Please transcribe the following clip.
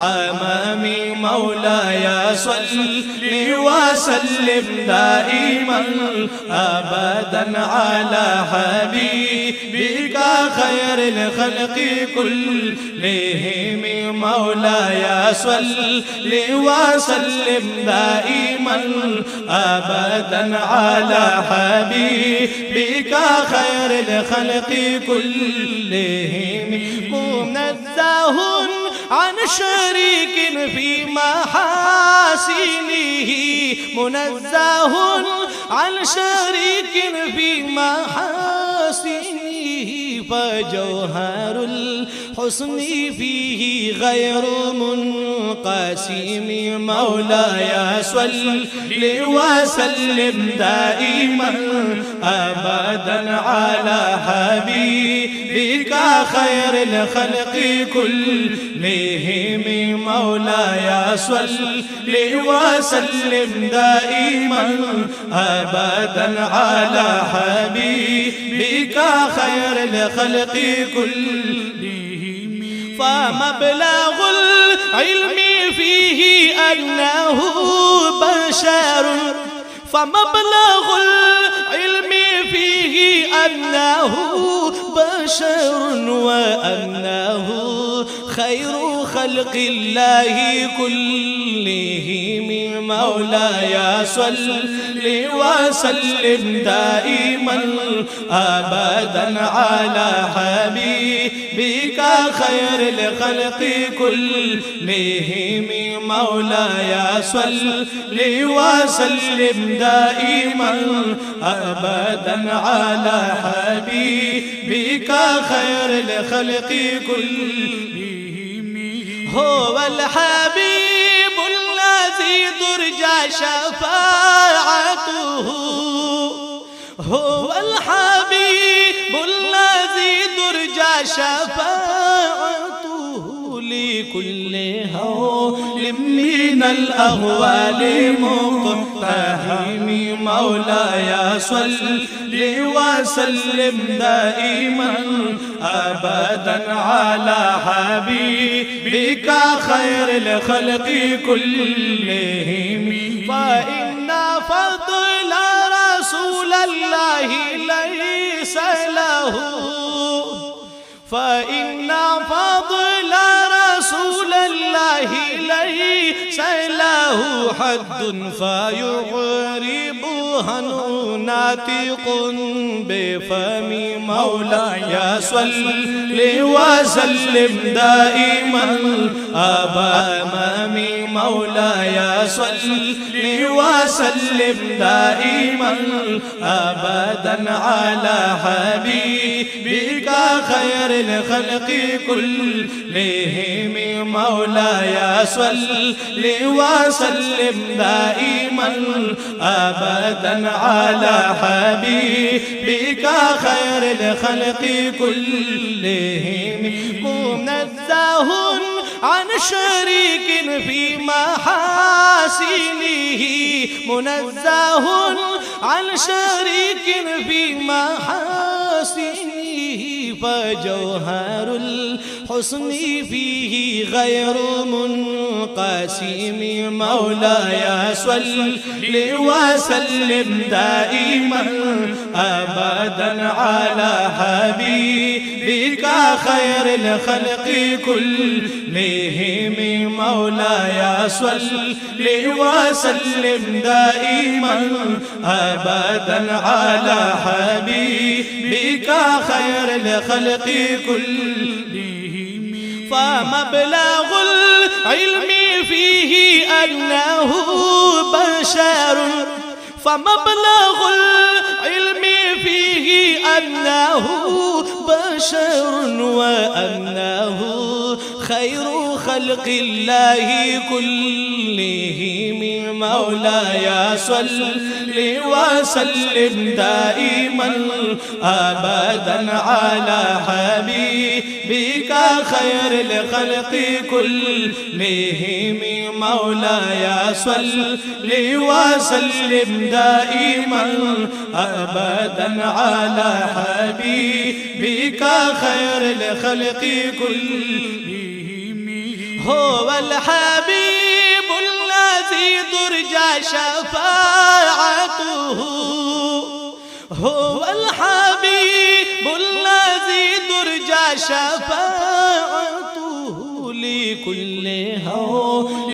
أمامي مولاي صل وسلم دائما أبدا على حبيبك خير الخلق كلهم مولاي صل وسلم دائما أبدا على حبيبك خير الخلق كلهم منزه عن شريك في محاسنه منزه عن شريك في محاسنه فجوهر الحسن فيه غير منقسم مولاي صل وسلم دائما أبدا على حبيبك خير الخلق كلهم مولاي صل وسلم دائما أبدا على حبيبك خير الخلق كلهم فمبلغ العلم فيه أنه بشر فمبلغ العلم فيه أنه بشر وأنه خير خلق الله كلهم مولاي صل وسلم دائما أبدا على حبيبك خير الخلق كلهم مولاي صل وسلم دائما أبدا على حبيبك خير الخلق كلهم هو الحبيب الذي ترجى شفاعته هو الحبيب الذي ترجى شفاعته لكل هول من الأهوال مقتحم مولاي صل وسلم دائما أبدا على حبيبك خير الخلق كلهم فإن فضل رسول الله ليس له فإن فضل رسول الله ليس له حد فيعرب هنو ناطق بفم مولاي صل وسلم دائما أمام مولاي صل وسلم دائما أبدا على حبيبك خير الخلق كلهم مولاي صل وسلم دائما أبدا على حبيبك خير الخلق كلهم منزه عن شريك في محاسنه منزه عن شريك في محاسنه فجوهر الحسن فيه غير منقسم مولاي صل وسلم دائما أبدا على حبيبك خير الخلق كلهم مولاي صل وسلم دائما أبدا على حبيبك خير الخلق كلهم فمبلغ العلم فيه أنه بشر فمبلغ العلم فيه أنه بشر وأنه خير خلق الله كلهم مولاي صل وسلم دائما أبدا على حبيبك خير الخلق كلهم مولاي صل وسلم دائما أبدا على حبيبك خير الخلق كلهم هو الحبيب الذي ترجى شفاعته هو الحبيب الذي ترجى شفاعته لكل هول